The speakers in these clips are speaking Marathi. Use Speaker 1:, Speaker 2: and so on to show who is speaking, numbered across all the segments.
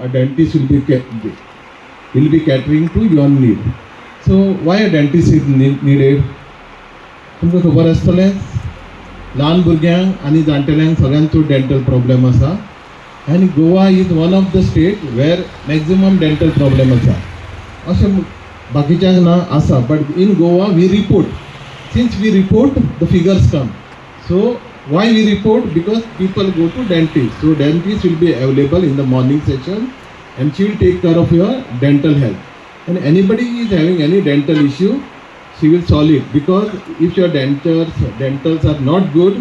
Speaker 1: a dentist will be catering to your need. So why a dentist is needed? तुमकां खबर आसतलें ल्हान भुरग्यांक आनी जाणटेल्यांक सगळ्यांत चड डेंटल प्रॉब्लेम आसा आनी Goa is one of the state where maximum dental problem आसा. अशें बाकीच्यांक ना आसा, but in Goa we report. Since we report the figures come. सो why we report? Because people go to dentist. So dentist will be available in the morning session and she will take care of your dental health. And anybody is having any dental issue, she will solve it. Because if your dentals are not good,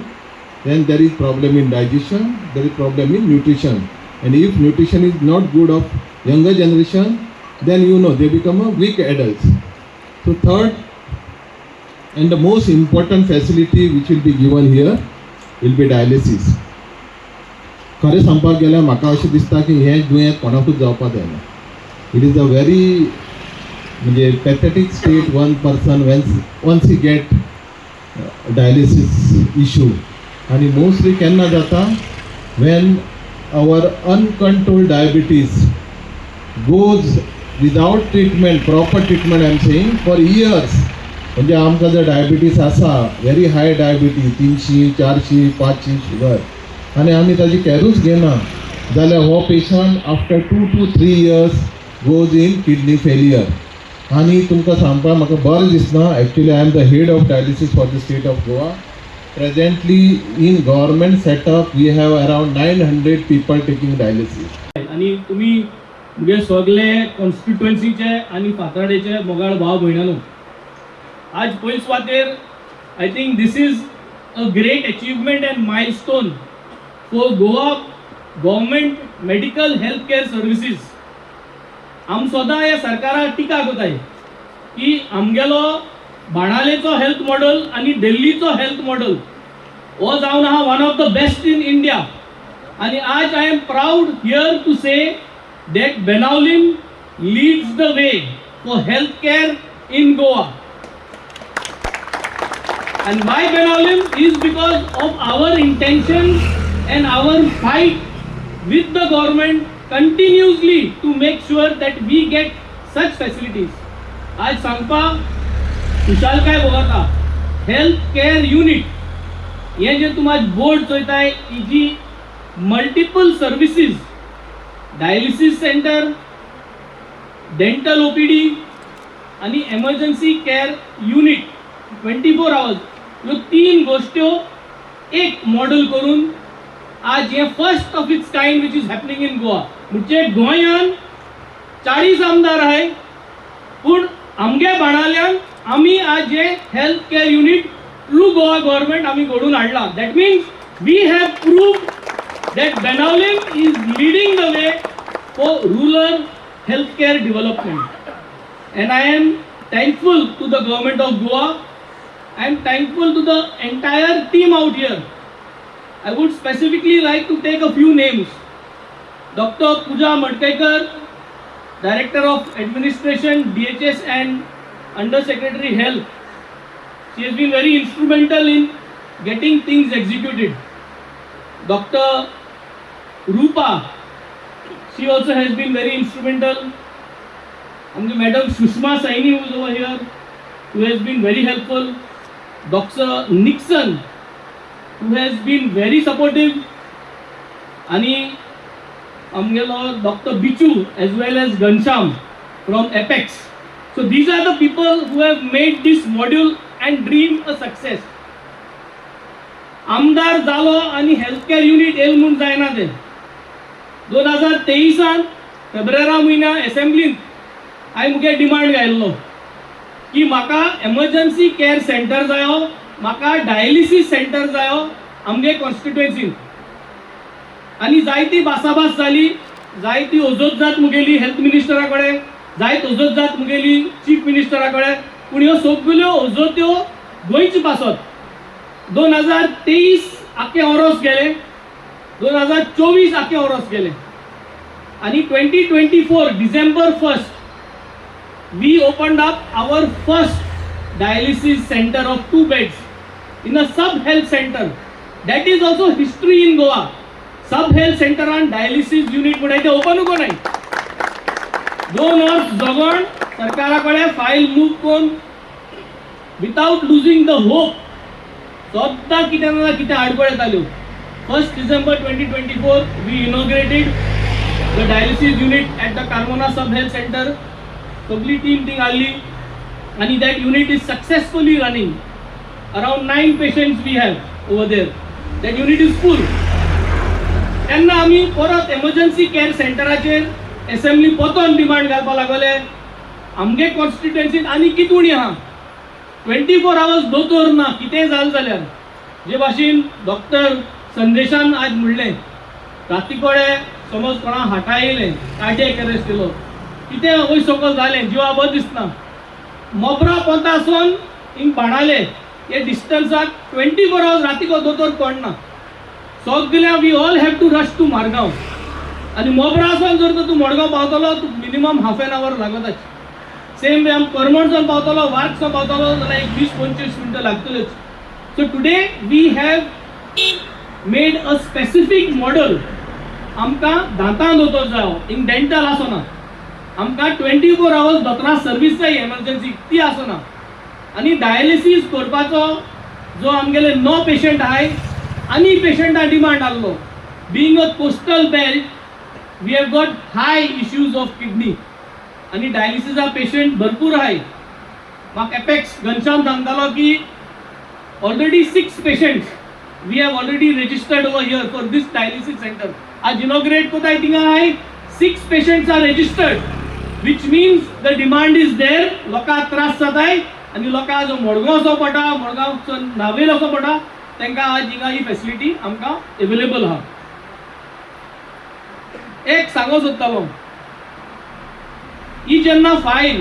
Speaker 1: then there is problem in digestion, there is problem in nutrition. And if nutrition is not good of younger generation, then you know they become a weak adults. So third and the most important facility which will be given here will be dialysis. खरें सांगपाक गेल्यार म्हाका अशें दिसता की हें दुयेंत कोणाकूच जावपाक जायना. इट इज अ वेरी म्हणजे pathetic state one person once he get dialysis issue. आनी मोस्टली केन्ना जाता when our uncontrolled diabetes goes without treatment, proper treatment I am saying for years. म्हणजे आमकां जर डायबिटीस आसा, वेरी हाय डायबिटीज 300, 400, 500 शुगर, आनी आमी ताजी कॅरूच घेना जाल्यार हो patient after 2 to 3 years goes in kidney failure. आनी तुमकां सांगपाक म्हाका बरें दिसना. Actually I am the head of dialysis for the state of Goa. Presently in government setup we have around 900 people taking dialysis.
Speaker 2: आनी तुमी मुगे सगळे कॉन्स्टिट्युएन्सीचे आनी फातराडेचे मोगाळ भाव भयणानो, आज पयस सुवातेर I think this is a great achievement end milestone for Goa government medical health care services. आम सदां ह्या सरकाराक टिका कोताय की आमगेलो बाणालेचो हेल्थ मॉडल आनी दिल्लीचो हेल्थ मॉडल हो जावन आहा one of the best in India. आनी आज I am proud here to say that Benaulim leads the way for healthcare in Goa. And why Benaulim is because of our intention and our fight with the government continuously to make sure that we get such facilities. आज सांगपा खुशाल काय बोगाता हेल्थ केअर युनिट हे जे तुम्हाला बोर्ड चोयताय जी multiple services, dialysis centre, dental OPD आणि एमर्जन्सी केअर युनिट 24 hours ह्यो 3 गोष्टी एक मॉडेल करून आज हे first of its kind which is happening in Goa. म्हणजे गोंयान 40 आमदार आहे पूण आमगे बाणाल्यान आम्ही आज हे health care unit through Goa government आम्ही घडून हाडला. That means we have proved that Benaulim is leading the way for rural healthcare development. And I am thankful to the government of Goa. I am thankful to the entire team out here. I would specifically like to take a few names. Dr. Pooja Madkekar, Director of Administration, DHS and Under Secretary Health. She has been very instrumental in getting things executed. Dr. Rupa, she also has been very instrumental. And Madam Sushma Saini, who is over here, who has been very helpful. Dr. Nixon, who has been very supportive. Ani Amgelo, Dr. Bichu, as well as Gansham from Apex. So these are the people who have made this module and dream a success. आमदार जालो आणि हेल्थकेअर युनिट येल म्हणून जायना ते 2023 फेब्रुवारी म्हयन्या असेंब्लीन हांवें मुगे डिमांड घायल्लो की म्हाका एमर्जन्सी केअर सेंटर जायो, म्हाका डायलिसीस सेंटर जायो आमगे कॉन्स्टिट्युएन्सीन. आनी जायती भासाभास जाली, जायती ओजत जात मुगेली हेल्थ मिनिस्टरा कडेन, जायत ओजत जात मुगेली चीफ मिनिस्टरा कडेन, पूण ह्यो सगल्यो ओजत्यो गोंयची पासत. 2023 आखे ओरोस गेले, 2024 आखे ओरोस गेले आणि 2024 December 1st we opened up our first dialysis center of 2 beds in a sub health center. That is also history in Goa. सब हेल्थ सेंटरान डायलिसीस युनिट म्हणून ते ओपन कोणाय 2 वर्स जगोन सरकारा कडेन फायल मूव कोन विथआउट लुजिंग द होप सद्दां कितें ना कितें आडखळ येताल्यो 1st December 2024 we inaugurated the dialysis unit at the Carmona Sub Health Center. सगळी टीम थिंग आली आणि that unit is successfully running. Around 9 patients we have over there. That unit is full. तेन्ना आमी परत emergency care centeraचेर assembly पोतोन डिमांड घालपाक लागले आमगे कॉन्स्टिट्युएन्सीन आनी कितूणी आहा 24 hours दोतोर ना कितेंय जालें जाल्यार जे भाशेन डॉक्टर संदेशान आज म्हणलें राती कडेन समज कोणा हार्टा येयलें कार्डियक अरेस्ट केलो कितें वयर सकयल जालें जिवा बरें दिसना मोबरा पोंतासून हिंग बाणाले हे डिस्टन्साक 24 hours राती को दोतोर कोणना सगल्या we all have to rush to Margao आनी मोबरासून जर तूं मडगांव पावतलो तूं मिनिमम हाफ एन आवर लागताच सेम वे आम करमणसून पावतलो वार्कसून पावतलो जाल्यार एक 20-25 मिनटां लागतल्योच so today we have made a specific model आमकां दांतां दोतोर जायो हिंग डेंटल आसना आमकां 24 hours दोतोरां सर्वीस जाय एमर्जन्सी ती आसना आनी डायलिसीस करपाचो जो आमगेले 9 पेशंट आहाय आनी पेशंटां डिमांड आहलो being a coastal belt we have got high issues of kidney आनी डायलिसिसा पेशंट भरपूर आहाय म्हाका एपेक्स घनश्याम सांगतालो की already 6 patients we have already registered over here for this dialysis center आज inaugurate कोताय थिंगा आहाय 6 patients are registered which means the demand is there लोकां त्रास जाताय आनी लोकां जो मडगांव वचो पडटा मडगांव नावेल वचो पडटा तांकां आज हिंगा ही फॅसिलिटी आमकां अवेलेबल आहा एक सांगो सोदतालो ही जेन्ना फायल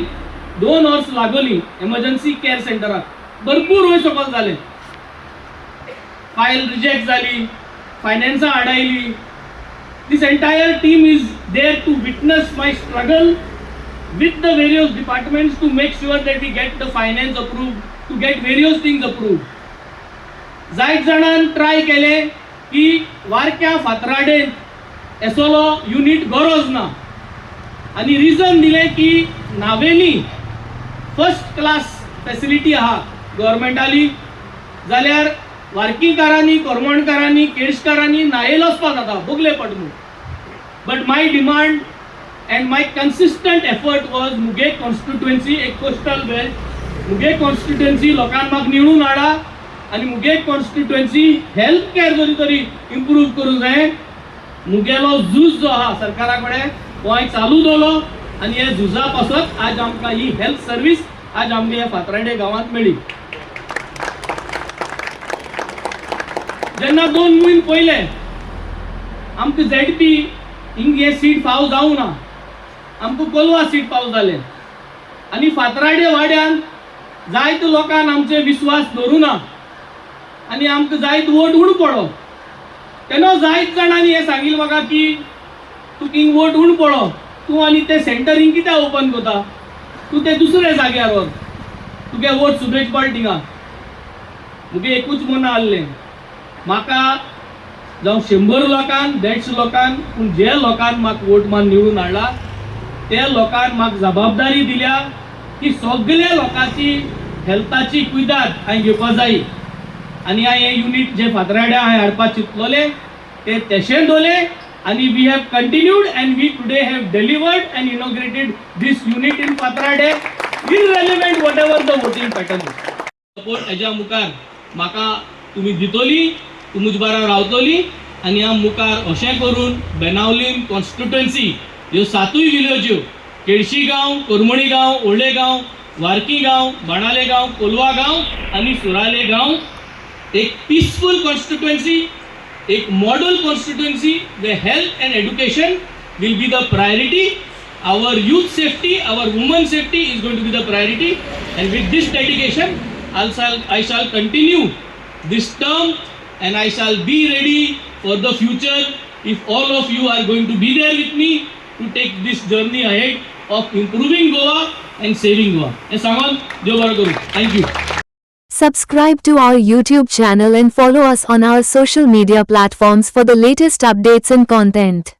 Speaker 2: 2 hours लागली एमर्जन्सी केअर सेंटराक भरपूर वयर सकयल जालें फायल रिजेक्ट जाली फायनान्सां आडायली this entire team is there to witness my struggle with the various departments to make sure that we get the finance approved, to get various things approved. जायत जाणांन ट्राय केले की वारक्या फातराडेन एसोलो युनिट गरज ना आणि रिजन दिले की नावेली फर्स्ट क्लास फॅसिलिटी आहा गव्हर्मेंटाली जाल्यार वार्कीकारांनी करमणकारांनी केळशकारांनी नायेल वचपाक जाता बोगले पडून but my demand and my consistent effort was मुगे constituency एक coastal belt मुगे constituency लोकांक म्हाका निवडून हाडा आनी मुगे constituency health care जरी तरी improve करूंक जाय मुगेलो झूज जो आहा सरकारा कडेन हो चालू दवरलो आनी हे झुजा पासत आज आमकां ही हेल्थ सर्वीस आज आमगे ह्या फातराडे गांवांत मेळ्ळी जेन्ना 2 म्हयने पयले आमकां ZP हिंग हे सीट फाव जावं ना आमकां कोलवा सीट पावस जालें आनी फातराडे वाड्यान जायत लोकांक आमचे विश्वास धरूना आनी आमकां जायत वोट उण पडो तेन्ना जायत जाणांनी हें सांगिल्लें म्हाका की तूं हिंग वोट उण पडो तूं आनी तें सेंटर हिंग कित्याक ओपन करता तूं तें दुसऱ्या जाग्यार व्हर तुगे वोट सुबेज पड थिंगा मुगे एकूच मना आहलें म्हाका जावं 100 लोकांक 150 लोकांक पूण जे लोकांक म्हाका वोट मान निवडून हाडला त्या लोकांक म्हाका जबाबदारी दिल्या की सगळ्या लोकांची हेल्थाची कुयदाद हांवें घेवपाक जाय आनी हांवें हे युनिट जे फातराड्या हांवें हाडपाक चिंतलोले ते तशें दवरले आनी we have continued and we today have delivered and inaugurated this unit in Fatorda irrelevant whatever the voting pattern support हेज्या मुखार म्हाका तुमी दितोली तुमचे बारा रावतली आनी हांव मुखार अशें करून बेनावलीम कॉन्स्टिट्युएन्सी ह्यो 7 विलेज्यो केळशी गांव करमणी गांव ओल्डे गांव वार्की गांव बाणाले गांव कोलवा गांव आनी सुराले गांव एक पीसफुल कॉन्स्टिट्युएन्सी एक model constituency we health and education will be the priority our youth safety our women safety is going to be the priority and with this dedication I shall continue this term and I shall be ready for the future if all of you are going to be there with me to take this journey ahead of improving Goa and saving Goa. हे सांगून देव बरें करूं. Thank you.
Speaker 3: Subscribe to our YouTube channel and follow us on our social media platforms for the latest updates and content.